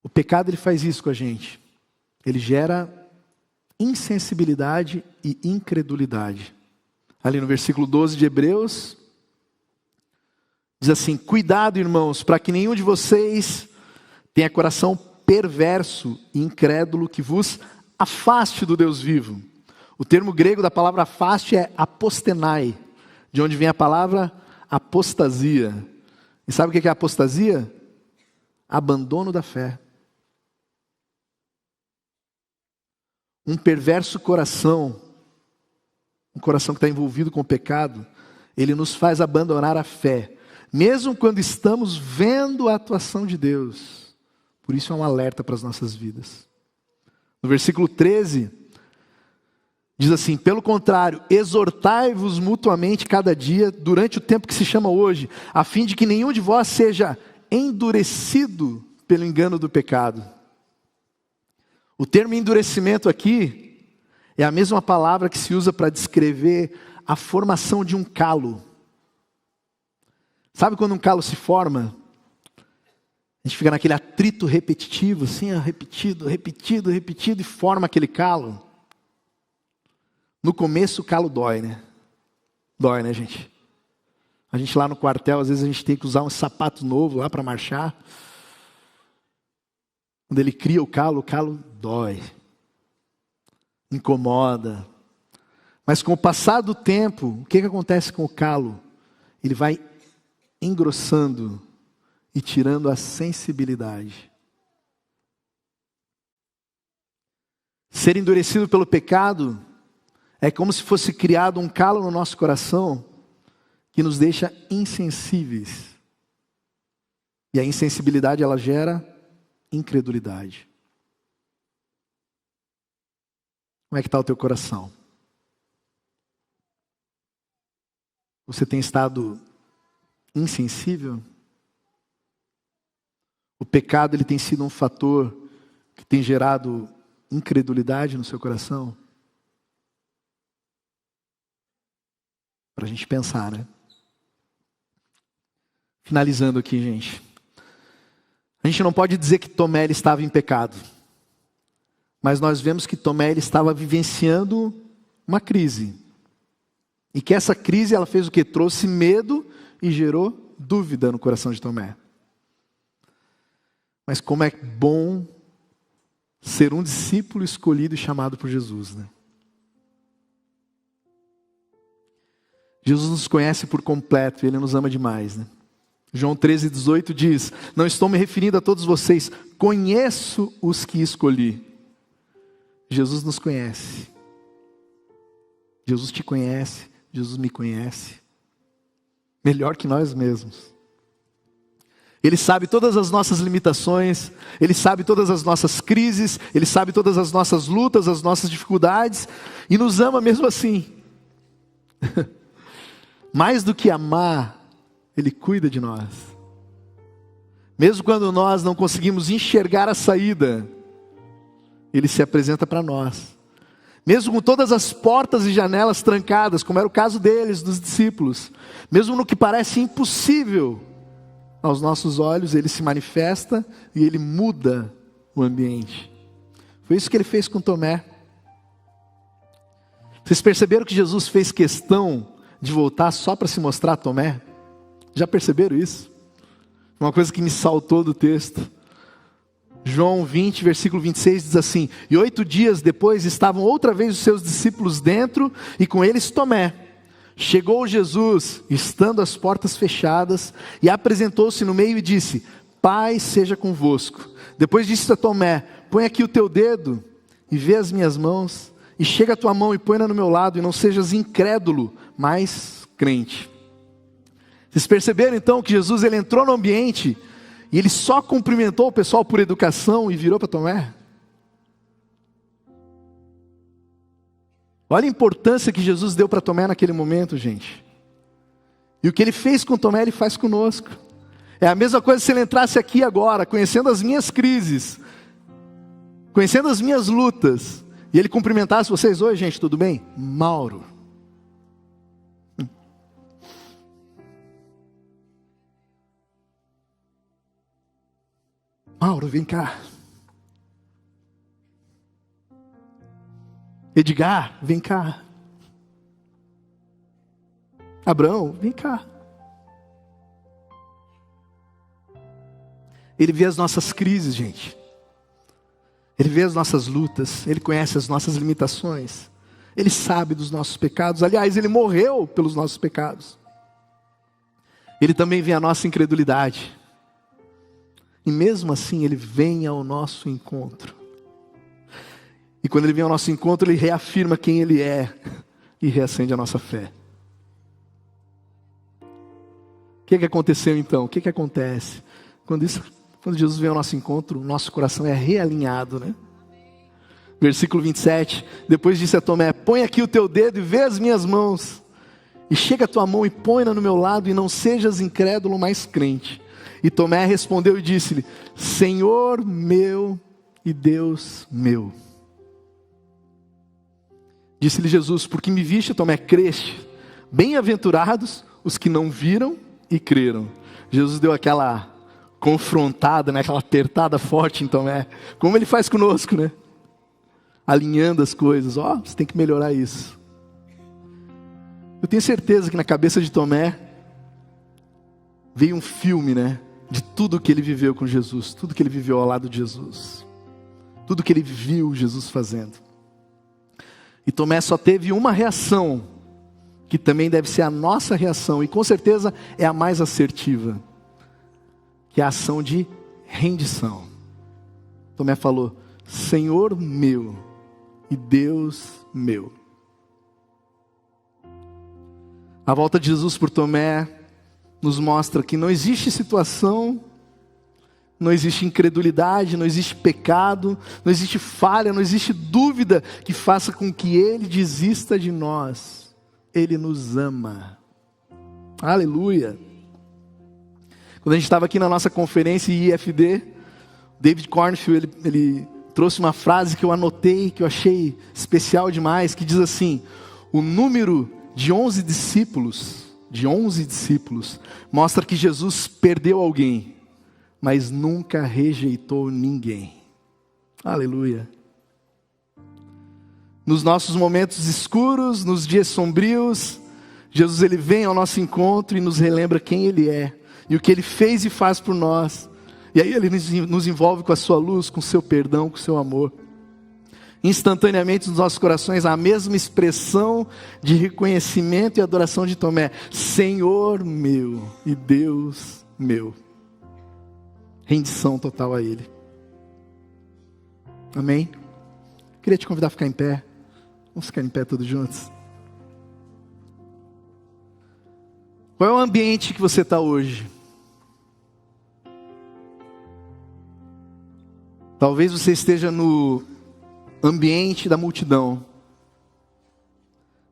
O pecado ele faz isso com a gente. Ele gera insensibilidade e incredulidade. Ali no versículo 12 de Hebreus, diz assim: cuidado, irmãos, para que nenhum de vocês tenha coração perverso e incrédulo que vos afaste do Deus vivo. O termo grego da palavra afaste é apostenai, de onde vem a palavra apostasia. E sabe o que é apostasia? Abandono da fé. Um perverso coração, um coração que está envolvido com o pecado, ele nos faz abandonar a fé, mesmo quando estamos vendo a atuação de Deus. Por isso é um alerta para as nossas vidas. No versículo 13, diz assim: pelo contrário, exortai-vos mutuamente cada dia, durante o tempo que se chama hoje, a fim de que nenhum de vós seja endurecido pelo engano do pecado. O termo endurecimento aqui é a mesma palavra que se usa para descrever a formação de um calo. Sabe quando um calo se forma? A gente fica naquele atrito repetitivo, assim, repetido, e forma aquele calo. No começo o calo dói, né? Dói, né, gente? A gente lá no quartel, às vezes a gente tem que usar um sapato novo lá para marchar. Quando ele cria o calo dói, incomoda. Mas com o passar do tempo, o que acontece com o calo? Ele vai engrossando e tirando a sensibilidade. Ser endurecido pelo pecado é como se fosse criado um calo no nosso coração que nos deixa insensíveis. E a insensibilidade ela gera incredulidade. Como é que está o teu coração? Você tem estado insensível? O pecado ele tem sido um fator que tem gerado incredulidade no seu coração? Para a gente pensar, né? Finalizando aqui, gente. A gente não pode dizer que Tomé ele estava em pecado. Mas nós vemos que Tomé ele estava vivenciando uma crise. E que essa crise ela fez o quê? Trouxe medo e gerou dúvida no coração de Tomé. Mas como é bom ser um discípulo escolhido e chamado por Jesus, né? Jesus nos conhece por completo e Ele nos ama demais, né? João 13:18 diz: não estou me referindo a todos vocês, conheço os que escolhi. Jesus nos conhece. Jesus te conhece, Jesus me conhece. Melhor que nós mesmos. Ele sabe todas as nossas limitações, Ele sabe todas as nossas crises, Ele sabe todas as nossas lutas, as nossas dificuldades, e nos ama mesmo assim. Mais do que amar, Ele cuida de nós. Mesmo quando nós não conseguimos enxergar a saída, Ele se apresenta para nós. Mesmo com todas as portas e janelas trancadas, como era o caso deles, dos discípulos. Mesmo no que parece impossível aos nossos olhos, Ele se manifesta e Ele muda o ambiente. Foi isso que Ele fez com Tomé. Vocês perceberam que Jesus fez questão de voltar só para se mostrar a Tomé? Já perceberam isso? Uma coisa que me saltou do texto. João 20, versículo 26 diz assim: e 8 dias depois estavam outra vez os seus discípulos dentro e com eles Tomé. Chegou Jesus, estando as portas fechadas, e apresentou-se no meio e disse: Pai seja convosco. Depois disse a Tomé: põe aqui o teu dedo e vê as minhas mãos, e chega a tua mão e põe-na no meu lado, e não sejas incrédulo, mas crente. Vocês perceberam então que Jesus ele entrou no ambiente e ele só cumprimentou o pessoal por educação e virou para Tomé? Olha a importância que Jesus deu para Tomé naquele momento, gente. E o que Ele fez com Tomé, Ele faz conosco. É a mesma coisa se Ele entrasse aqui agora, conhecendo as minhas crises, conhecendo as minhas lutas, e ele cumprimentasse vocês: oi gente, tudo bem? Mauro. Mauro, vem cá. Edgar, vem cá. Abraão, vem cá. Ele vê as nossas crises, gente. Ele vê as nossas lutas. Ele conhece as nossas limitações. Ele sabe dos nossos pecados. Aliás, ele morreu pelos nossos pecados. Ele também vê a nossa incredulidade. E mesmo assim, ele vem ao nosso encontro. E quando ele vem ao nosso encontro, ele reafirma quem ele é e reacende a nossa fé. O que aconteceu então? O que acontece? Quando Jesus vem ao nosso encontro, o nosso coração é realinhado, né? Versículo 27, depois disse a Tomé: põe aqui o teu dedo e vê as minhas mãos. E chega a tua mão e põe-na no meu lado, e não sejas incrédulo, mas crente. E Tomé respondeu e disse-lhe: Senhor meu e Deus meu. Disse-lhe Jesus: porque me viste, Tomé, creste. Bem-aventurados os que não viram e creram. Jesus deu aquela confrontada, né? Aquela apertada forte em Tomé, como ele faz conosco, né? Alinhando as coisas. Você tem que melhorar isso. Eu tenho certeza que na cabeça de Tomé veio um filme, né? De tudo que ele viveu com Jesus, tudo que ele viveu ao lado de Jesus, tudo que ele viu Jesus fazendo. E Tomé só teve uma reação, que também deve ser a nossa reação, e com certeza é a mais assertiva, que é a ação de rendição. Tomé falou: Senhor meu e Deus meu. A volta de Jesus por Tomé nos mostra que não existe situação, não existe incredulidade, não existe pecado, não existe falha, não existe dúvida que faça com que Ele desista de nós. Ele nos ama. Aleluia. Quando a gente estava aqui na nossa conferência IFD, David Cornfield, ele trouxe uma frase que eu anotei, que eu achei especial demais, que diz assim: o número de 11 discípulos, mostra que Jesus perdeu alguém, mas nunca rejeitou ninguém. Aleluia. Nos nossos momentos escuros, nos dias sombrios, Jesus ele vem ao nosso encontro e nos relembra quem Ele é, e o que Ele fez e faz por nós. E aí Ele nos envolve com a sua luz, com o seu perdão, com o seu amor. Instantaneamente nos nossos corações a mesma expressão de reconhecimento e adoração de Tomé: Senhor meu e Deus meu. Rendição total a Ele. Amém? Queria te convidar a ficar em pé. Vamos ficar em pé todos juntos. Qual é o ambiente que você está hoje? Talvez você esteja no ambiente da multidão.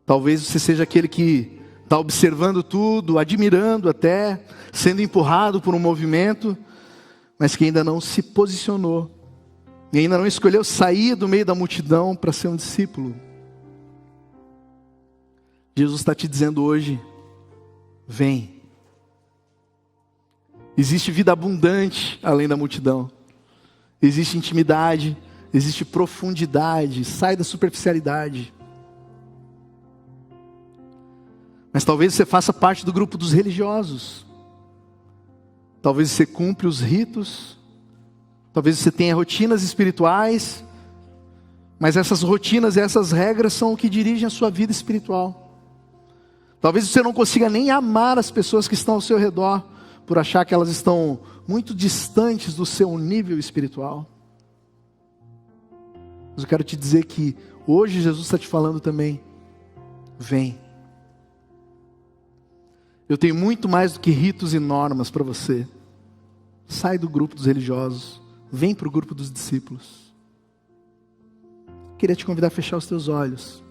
Talvez você seja aquele que está observando tudo, admirando até, sendo empurrado por um movimento, mas que ainda não se posicionou, e ainda não escolheu sair do meio da multidão para ser um discípulo. Jesus está te dizendo hoje: vem. Existe vida abundante além da multidão. Existe intimidade, existe profundidade. Sai da superficialidade. Mas talvez você faça parte do grupo dos religiosos. Talvez você cumpra os ritos. Talvez você tenha rotinas espirituais. Mas essas rotinas e essas regras são o que dirigem a sua vida espiritual. Talvez você não consiga nem amar as pessoas que estão ao seu redor, por achar que elas estão muito distantes do seu nível espiritual. Mas eu quero te dizer que hoje Jesus está te falando também: vem. Eu tenho muito mais do que ritos e normas para você. Sai do grupo dos religiosos, vem para o grupo dos discípulos. Queria te convidar a fechar os teus olhos.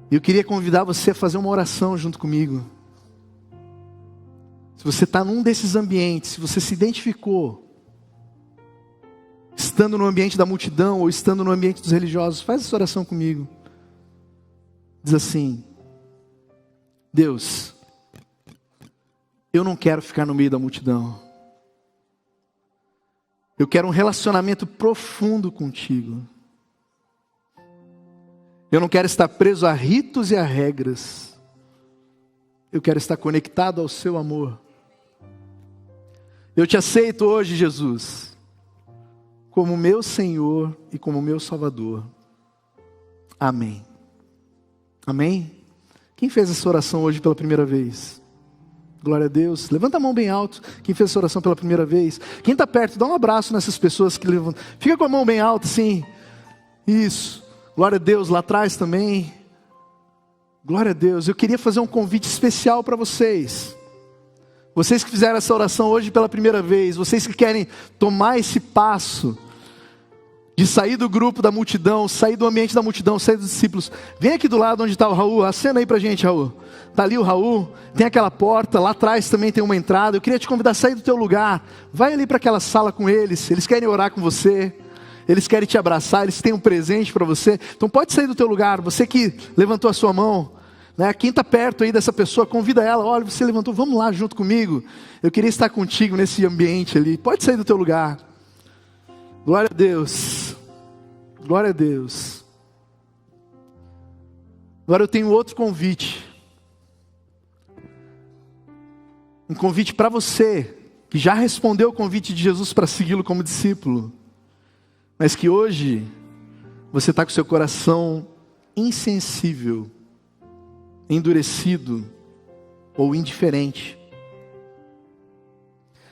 Eu queria convidar você a fazer uma oração junto comigo. Se você está num desses ambientes, se você se identificou, estando no ambiente da multidão ou estando no ambiente dos religiosos, faz essa oração comigo. Diz assim: Deus, eu não quero ficar no meio da multidão. Eu quero um relacionamento profundo contigo. Eu não quero estar preso a ritos e a regras. Eu quero estar conectado ao seu amor. Eu te aceito hoje, Jesus, como meu Senhor e como meu Salvador. Amém. Amém? Quem fez essa oração hoje pela primeira vez? Glória a Deus. Levanta a mão bem alto. Quem fez essa oração pela primeira vez? Quem está perto, dá um abraço nessas pessoas que levantam. Fica com a mão bem alta, sim. Isso. Glória a Deus. Lá atrás também. Glória a Deus. Eu queria fazer um convite especial para vocês. Vocês que fizeram essa oração hoje pela primeira vez. Vocês que querem tomar esse passo de sair do grupo da multidão, sair do ambiente da multidão, sair dos discípulos. Vem aqui do lado onde está o Raul, acena aí pra gente, Raul. Está ali o Raul, tem aquela porta, lá atrás também tem uma entrada. Eu queria te convidar a sair do teu lugar, vai ali para aquela sala com eles querem orar com você, eles querem te abraçar, eles têm um presente para você. Então pode sair do teu lugar, você que levantou a sua mão, né? Quem está perto aí dessa pessoa, convida ela, olha, você levantou, vamos lá junto comigo. Eu queria estar contigo nesse ambiente ali, pode sair do teu lugar. Glória a Deus. Glória a Deus. Agora eu tenho outro convite. Um convite para você, que já respondeu o convite de Jesus para segui-lo como discípulo, mas que hoje você está com seu coração insensível, endurecido ou indiferente.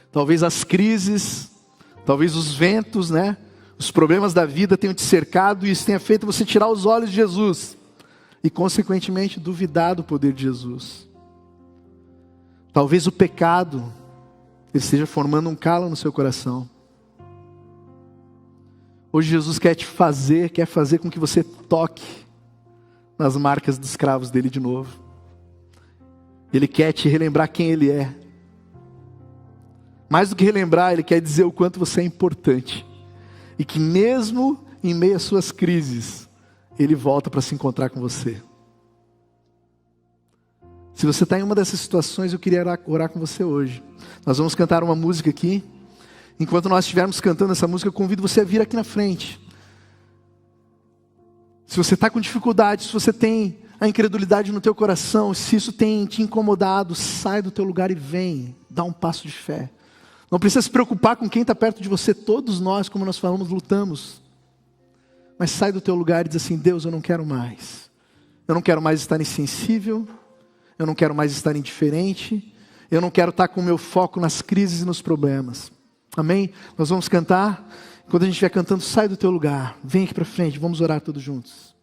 Talvez as crises, talvez os ventos, né? Os problemas da vida tenham te cercado e isso tenha feito você tirar os olhos de Jesus e consequentemente duvidar do poder de Jesus. Talvez o pecado esteja formando um calo no seu coração. Hoje Jesus quer fazer com que você toque nas marcas dos cravos dele de novo. Ele quer te relembrar quem ele é. Mais do que relembrar, ele quer dizer o quanto você é importante. E que mesmo em meio às suas crises, ele volta para se encontrar com você. Se você está em uma dessas situações, eu queria orar com você hoje. Nós vamos cantar uma música aqui. Enquanto nós estivermos cantando essa música, eu convido você a vir aqui na frente. Se você está com dificuldade, se você tem a incredulidade no teu coração, se isso tem te incomodado, sai do teu lugar e vem, dá um passo de fé. Não precisa se preocupar com quem está perto de você. Todos nós, como nós falamos, lutamos. Mas sai do teu lugar e diz assim: Deus, eu não quero mais. Eu não quero mais estar insensível. Eu não quero mais estar indiferente. Eu não quero estar com o meu foco nas crises e nos problemas. Amém? Nós vamos cantar. Quando a gente estiver cantando, sai do teu lugar. Vem aqui para frente, vamos orar todos juntos.